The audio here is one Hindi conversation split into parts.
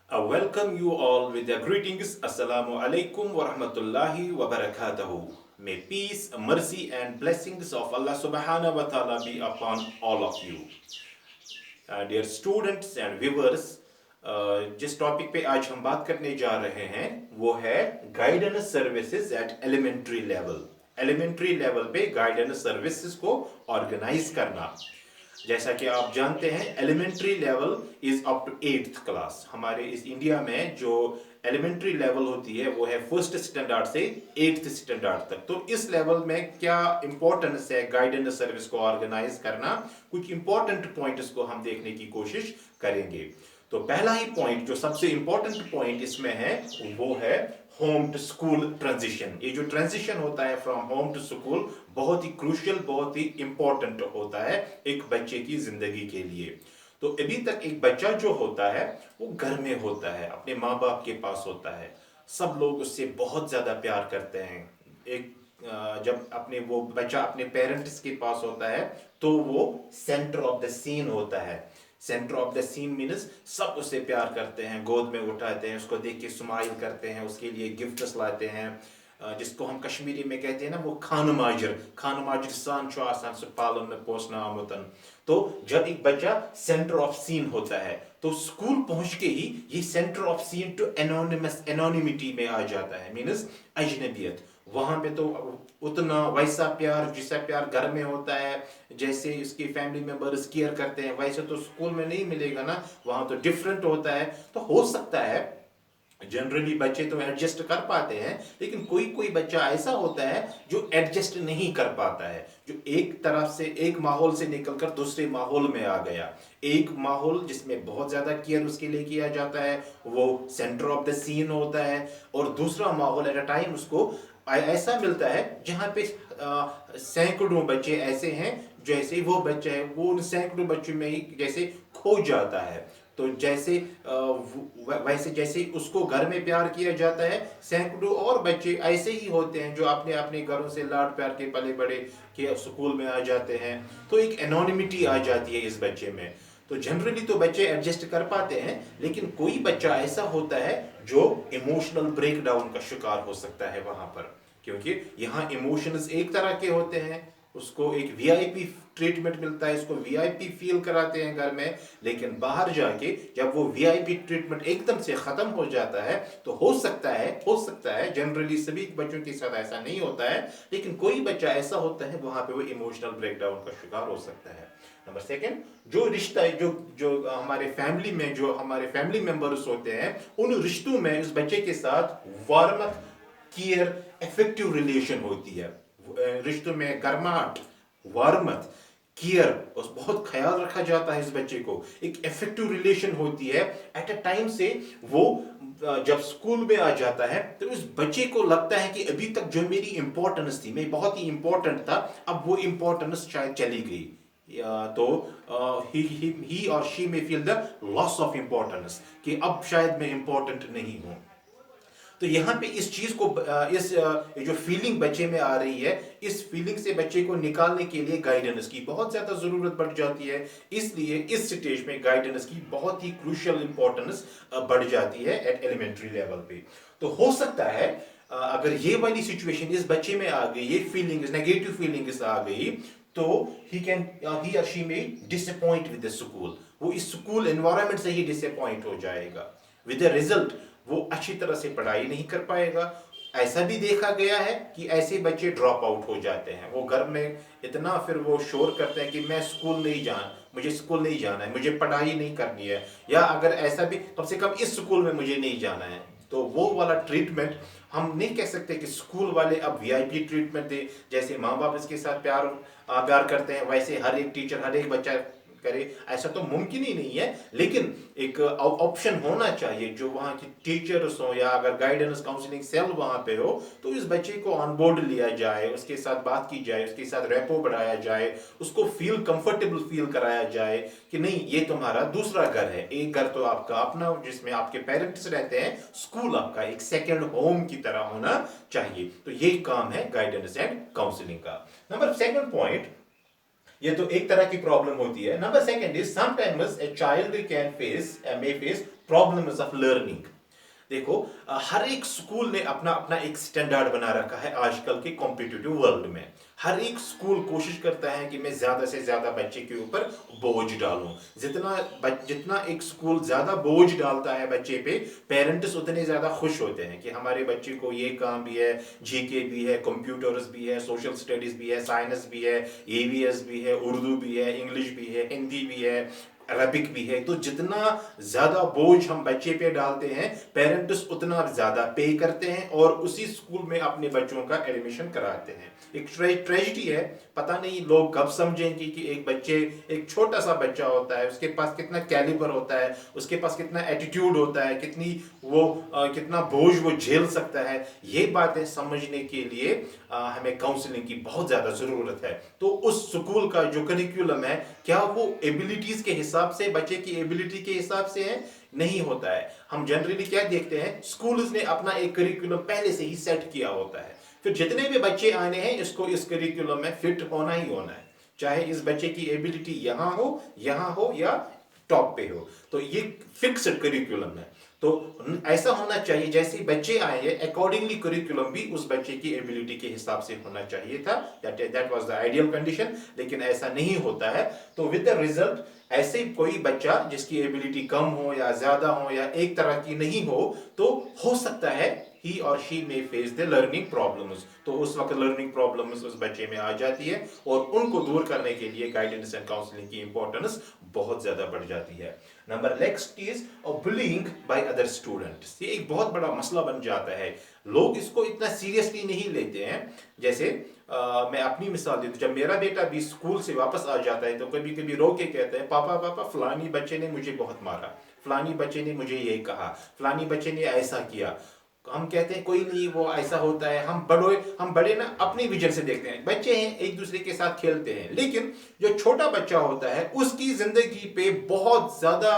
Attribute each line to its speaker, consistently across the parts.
Speaker 1: I welcome you all with the greetings. Assalamu alaikum wa rahmatullahi wa barakatuhu. May peace, mercy and blessings of Allah subhanahu wa ta'ala be upon all of you. Dear students and viewers, जिस टॉपिक पे आज हम बात करने जा रहे हैं वो है guidance services at elementary level. Elementary level पे गाइडेंस सर्विसेज को ऑर्गेनाइज करना। जैसा कि आप जानते हैं elementary level is up to 8th class. हमारे इस इंडिया में जो एलिमेंट्री लेवल होती है वो है फर्स्ट स्टैंडर्ड से 8th स्टैंडर्ड तक। तो इस लेवल में क्या इंपॉर्टेंस है गाइडेंस सर्विस को ऑर्गेनाइज करना, कुछ इंपॉर्टेंट पॉइंट्स को हम देखने की कोशिश करेंगे। तो पहला ही पॉइंट जो सबसे इंपॉर्टेंट पॉइंट इसमें है वो है होम टू स्कूल ट्रांजिशन। ये जो ट्रांजिशन होता है फ्रॉम होम टू स्कूल बहुत ही क्रूशियल, बहुत ही इंपॉर्टेंट होता है एक बच्चे की जिंदगी के लिए। तो अभी तक एक बच्चा जो होता है वो घर में होता है, अपने माँ बाप के पास होता है, सब लोग उससे बहुत ज्यादा प्यार करते हैं। एक जब अपने वो बच्चा अपने पेरेंट्स के पास होता है तो वो सेंटर ऑफ द सीन होता है। Centre of the scene means सब उससे प्यार करते हैं, गोद में उठाते हैं, उसको देख के स्माइल करते हैं, उसके लिए गिफ्ट्स लाते हैं, जिसको हम कश्मीरी में कहते हैं ना वो खान माजर सान छो आसान से पालन में पोसना आमुतन। तो जब एक बच्चा सेंटर ऑफ सीन होता है तो स्कूल पहुंच के ही ये centre of scene to anonymity में आ जाता है, मीन्स अजनबियत। वहां पे तो उतना वैसा प्यार जिसका प्यार घर में होता है, जैसे उसकी फैमिली मेंबर्स केयर करते हैं, वैसे तो स्कूल में नहीं मिलेगा ना, वहां तो डिफरेंट होता है। तो हो सकता है जनरली बच्चे तो एडजस्ट कर पाते हैं, लेकिन कोई कोई बच्चा ऐसा होता है जो एडजस्ट नहीं कर पाता है, जो एक तरफ से एक माहौल से निकलकर दूसरे माहौल में आ गया। एक माहौल जिसमें बहुत ज्यादा केयर उसके लिए किया जाता है वो सेंटर ऑफ द सीन होता है, और दूसरा माहौल एट अ टाइम उसको ऐसा मिलता है जहाँ पे सैकड़ों बच्चे ऐसे हैं, जैसे वो बच्चा है वो उन सैकड़ों बच्चों में ही जैसे खो जाता है। तो जैसे वैसे जैसे उसको घर में प्यार किया जाता है, सैकड़ों और बच्चे ऐसे ही होते हैं जो अपने अपने घरों से लाड प्यार के पले बड़े के स्कूल में आ जाते हैं। तो एक एनोनिमिटी आ जाती है इस बच्चे में। तो जनरली तो बच्चे एडजस्ट कर पाते हैं, लेकिन कोई बच्चा ऐसा होता है जो इमोशनल ब्रेकडाउन का शिकार हो सकता है वहां पर, क्योंकि यहाँ इमोशंस एक तरह के होते हैं। उसको एक वीआईपी ट्रीटमेंट मिलता है, इसको वीआईपी फील कराते हैं घर में, लेकिन बाहर जाके जब वो वीआईपी ट्रीटमेंट एकदम से खत्म हो जाता है तो हो सकता है जनरली सभी बच्चों के साथ ऐसा नहीं होता है, लेकिन कोई बच्चा ऐसा होता है वहां पे वो इमोशनल ब्रेकडाउन का शिकार हो सकता है। नंबर सेकंड, जो रिश्ता है जो जो हमारे फैमिली में जो हमारे फैमिली मेंबर्स होते हैं, उन रिश्तों में उस बच्चे के साथ वार्मथ, केयर, इफेक्टिव रिलेशन होती है। रिश्तों में गर्माहट, वार्मथ, केयर और बहुत ख्याल रखा जाता है इस बच्चे को, एक इफेक्टिव रिलेशन होती है। एट अ टाइम से वो जब स्कूल में आ जाता है तो उस बच्चे को लगता है कि अभी तक जो मेरी इंपॉर्टेंस थी, मैं बहुत ही इंपॉर्टेंट था, अब वो इंपॉर्टेंस शायद चली गई। तो ही और शी में feel the loss of importance कि अब शायद मैं इंपॉर्टेंट नहीं हूं। तो यहाँ पे इस चीज को इस जो फीलिंग बच्चे में आ रही है, इस फीलिंग से बच्चे को निकालने के लिए गाइडेंस की बहुत ज्यादा जरूरत बढ़ जाती है। इसलिए इस स्टेज में गाइडेंस की बहुत ही क्रूशियल इंपॉर्टेंस बढ़ जाती है एट एलिमेंट्री लेवल पे। तो हो सकता है अगर ये वाली सिचुएशन इस बच्चे में आ गई, ये फीलिंग्स नेगेटिव फीलिंग्स आ गई, तो ही और शी में डिसअपॉइंट विद द स्कूल। वो इस स्कूल एनवायरनमेंट से ही डिसअपॉइंट हो जाएगा, विद द रिजल्ट वो अच्छी तरह से पढ़ाई नहीं कर पाएगा। ऐसा भी देखा गया है कि ऐसे बच्चे ड्रॉप आउट हो जाते हैं, वो घर में इतना फिर वो शोर करते हैं कि मैं स्कूल नहीं जाना, मुझे स्कूल नहीं जाना है, मुझे पढ़ाई नहीं करनी है, या अगर ऐसा भी कम से कम इस स्कूल में मुझे नहीं जाना है। तो वो वाला ट्रीटमेंट हम नहीं कह सकते कि स्कूल वाले अब वीआईपी ट्रीटमेंट दे। जैसे माँ बाप इसके साथ प्यार करते हैं वैसे हर एक टीचर हर एक बच्चा करे, ऐसा तो मुमकिन ही नहीं है। लेकिन एक ऑप्शन होना चाहिए, जो वहां की टीचर्स हो या अगर गाइडेंस काउंसलिंग सेल वहां पे हो, तो इस बच्चे को ऑन बोर्ड लिया जाए, उसके साथ बात की जाए, उसके साथ रेपो बढ़ाया जाए, उसको फील कंफर्टेबल फील कराया जाए कि नहीं ये तुम्हारा दूसरा घर है। एक घर तो आपका अपना जिसमें आपके पेरेंट्स रहते हैं, स्कूल आपका एक सेकेंड होम की तरह होना चाहिए। तो ये काम है गाइडेंस एंड काउंसलिंग का। नंबर सेकंड पॉइंट, ये तो एक तरह की प्रॉब्लम होती है। Number second is sometimes a child can face may face problems of learning. देखो, हर एक स्कूल ने अपना अपना एक स्टैंडर्ड बना रखा है आजकल के कॉम्पिटिटिव वर्ल्ड में। हर एक स्कूल कोशिश करता है कि मैं ज्यादा से ज्यादा बच्चे के ऊपर बोझ डालूं। जितना एक स्कूल ज्यादा बोझ डालता है बच्चे पे, पेरेंट्स उतने ज्यादा खुश होते हैं कि हमारे बच्चे को ये काम भी है, जीके भी है, कंप्यूटर्स भी है, सोशल स्टडीज भी है, साइंस भी है, ईवीएस भी है, उर्दू भी है, इंग्लिश भी है, हिंदी भी है, अरबिक भी है। तो जितना ज्यादा बोझ हम बच्चे पे डालते हैं, पेरेंट्स उतना ज्यादा पे करते हैं और उसी स्कूल में अपने बच्चों का एडमिशन कराते हैं। एक ट्रेजिडी है। पता नहीं लोग कब समझेंगे कि एक छोटा सा बच्चा होता है, उसके पास कितना कैलिबर होता है, उसके पास कितना एटीट्यूड होता है, कितना बोझ वो झेल सकता है। ये बातें समझने के लिए हमें काउंसलिंग की बहुत ज्यादा जरूरत है। तो उस स्कूल का जो करिकुलम है, क्या वो एबिलिटीज के हिसाब से, बच्चे की एबिलिटी के हिसाब से है? नहीं होता है। हम जनरली क्या देखते हैं, स्कूल्स ने अपना एक करिकुलम पहले से ही सेट किया होता है, फिर जितने भी बच्चे आने हैं इसको इस करिकुलम में फिट होना ही होना है, चाहे इस बच्चे की एबिलिटी यहां हो या टॉप पे हो। तो ये फिक्स्ड करिकुलम है। तो ऐसा होना चाहिए, जैसे बच्चे आए हैं अकॉर्डिंगली करिकुलम भी उस बच्चे की एबिलिटी के हिसाब से होना चाहिए था। That was the ideal condition, लेकिन ऐसा नहीं होता है। तो विद द रिजल्ट ऐसे कोई बच्चा जिसकी एबिलिटी कम हो या ज्यादा हो या एक तरह की नहीं हो सकता है he or she may face the learning problems। तो उस वक्त लर्निंग प्रॉब्लम्स उस बच्चे में आ जाती है और उनको दूर करने के लिए गाइडेंस एंड काउंसलिंग की इंपॉर्टेंस बहुत ज्यादा बढ़ जाती है। Number next is bullying by other students. ये एक बहुत बड़ा मसला बन जाता है, लोग इसको इतना सीरियसली नहीं लेते हैं। जैसे मैं अपनी मिसाल देता हूं, जब मेरा बेटा भी स्कूल से वापस आ जाता है तो कभी कभी रो के कहता है, पापा पापा फलानी बच्चे ने मुझे बहुत मारा, फलानी बच्चे ने मुझे ये कहा, फलानी बच्चे ने ऐसा किया। हम कहते हैं कोई नहीं, वो ऐसा होता है। हम बड़े ना अपनी विजन से देखते हैं, बच्चे हैं एक दूसरे के साथ खेलते हैं, लेकिन जो छोटा बच्चा होता है उसकी जिंदगी पे बहुत ज्यादा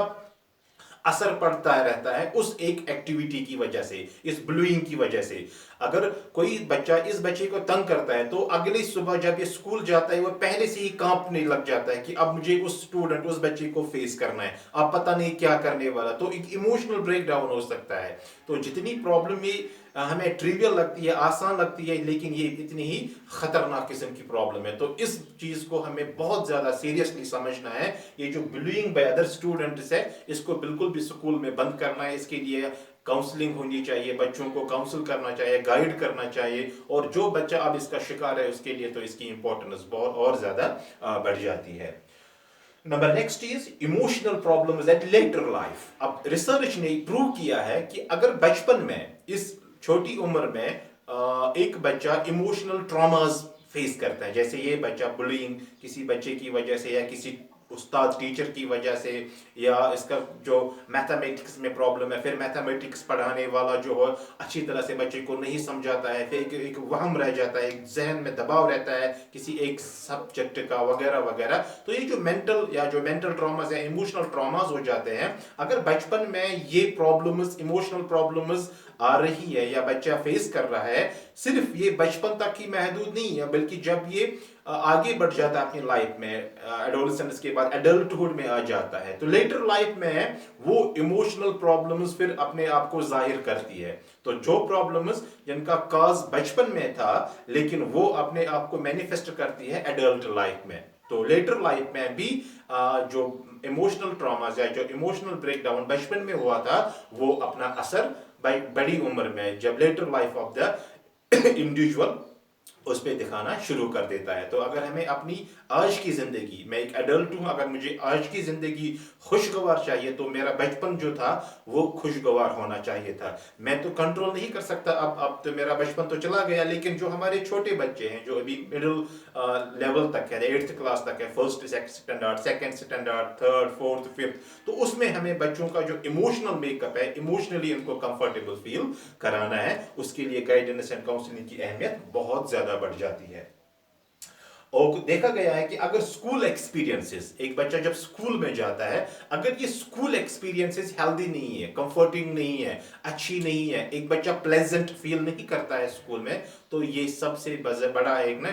Speaker 1: असर पड़ता रहता है उस एक एक्टिविटी की वजह से, इस ब्लूइंग की वजह से। अगर कोई बच्चा इस बच्चे को तंग करता है तो अगली सुबह जब ये स्कूल जाता है वो पहले से ही कांपने लग जाता है कि अब मुझे उस बच्चे को फेस करना है, अब पता नहीं क्या करने वाला। तो एक इमोशनल ब्रेकडाउन हो सकता है। तो जितनी प्रॉब्लम ये हमें ट्रिवियल लगती है, आसान लगती है, लेकिन ये इतनी ही खतरनाक किस्म की प्रॉब्लम है। तो इस चीज को हमें बहुत ज्यादा सीरियसली समझना है। ये जो बुलिंग बाय अदर स्टूडेंट्स है, इसको बिल्कुल भी स्कूल में बंद करना है। इसके लिए काउंसलिंग होनी चाहिए, बच्चों को काउंसिल करना चाहिए, गाइड करना चाहिए। और जो बच्चा अब इसका शिकार है उसके लिए तो इसकी इंपॉर्टेंस बहुत और ज्यादा बढ़ जाती है। Number next is emotional problems at later life. अब रिसर्च ने प्रूव किया है कि अगर बचपन में, इस छोटी उम्र में एक बच्चा इमोशनल ट्रॉमास फेस करता है, जैसे ये बच्चा बुलिंग किसी बच्चे की वजह से या किसी उस्ताद टीचर की वजह से, या इसका जो मैथमेटिक्स में प्रॉब्लम है, फिर मैथमेटिक्स पढ़ाने वाला जो है अच्छी तरह से बच्चे को नहीं समझाता है, फिर एक वहम रह जाता है, एक जहन में दबाव रहता है किसी एक सब्जेक्ट का वगैरह वगैरह। तो ये जो मेंटल ट्रॉमास या इमोशनल ट्रॉमास हो जाते हैं, अगर बचपन में ये प्रॉब्लम्स, इमोशनल प्रॉब्लम्स आ रही है या बच्चा फेस कर रहा है, सिर्फ ये बचपन तक ही महदूद नहीं है, बल्कि जब ये आगे बढ़ जाता है अपनी लाइफ में, एडोलेसेंस के बाद एडल्टहुड में आ जाता है, तो लेटर लाइफ में वो इमोशनल प्रॉब्लम्स फिर अपने आप को जाहिर करती है। तो जो प्रॉब्लम्स जिनका काज बचपन में था, लेकिन वो अपने आप को मैनिफेस्ट करती है एडल्ट लाइफ में। तो लेटर लाइफ में भी जो इमोशनल ट्रॉमास या जो इमोशनल ब्रेकडाउन बचपन में हुआ था, वो अपना असर बड़ी उम्र में, जब later life of the individual, उस पर दिखाना शुरू कर देता है। तो अगर हमें अपनी आज की जिंदगी, मैं एक एडल्ट हूं, अगर मुझे आज की जिंदगी खुशगवार चाहिए तो मेरा बचपन जो था वो खुशगवार होना चाहिए था। मैं तो कंट्रोल नहीं कर सकता, अब तो मेरा बचपन तो चला गया, लेकिन जो हमारे छोटे बच्चे हैं जो अभी मिडिल लेवल तक है, 8th क्लास तक है, first standard, second standard, third, fourth, fifth, तो उसमें हमें बच्चों का जो इमोशनल मेकअप है, इमोशनली उनको कंफर्टेबल फील कराना है। उसके लिए गाइडेंस एंड काउंसलिंग की अहमियत बहुत ज्यादा बढ़ जाती है। और देखा गया है कि अगर स्कूल एक्सपीरियंसेस, एक बच्चा जब स्कूल में जाता है, अगर ये स्कूल एक्सपीरियंसेस हेल्दी नहीं है, कंफर्टिंग नहीं है, अच्छी नहीं है, एक बच्चा प्लेजेंट फील नहीं करता है स्कूल में, तो ये सबसे बड़ा एक ना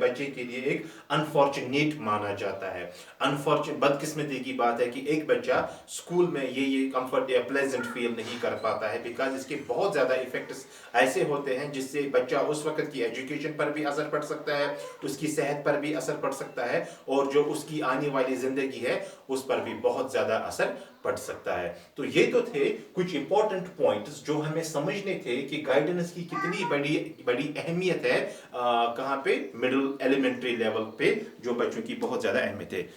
Speaker 1: बच्चे के लिए एक अनफॉर्चुनेट माना जाता है। अनफॉर्चुनेट बदकिस्मती की बात है कि एक बच्चा स्कूल में ये कंफर्ट या प्लेजेंट फील नहीं कर पाता है, बिकॉज इसके बहुत ज़्यादा इफेक्ट्स ऐसे होते हैं जिससे बच्चा उस वक्त की एजुकेशन पर भी असर पड़ सकता है, उसकी सेहत पर भी असर पड़ सकता है, और जो उसकी आने वाली ज़िंदगी है उस पर भी बहुत ज़्यादा असर पड़ सकता है। तो ये तो थे कुछ इंपॉर्टेंट पॉइंट्स जो हमें समझने थे कि गाइडेंस की कितनी बड़ी बड़ी अहमियत है, कहाँ पे, मिडिल एलिमेंट्री लेवल पे जो बच्चों की बहुत ज़्यादा अहमियत है।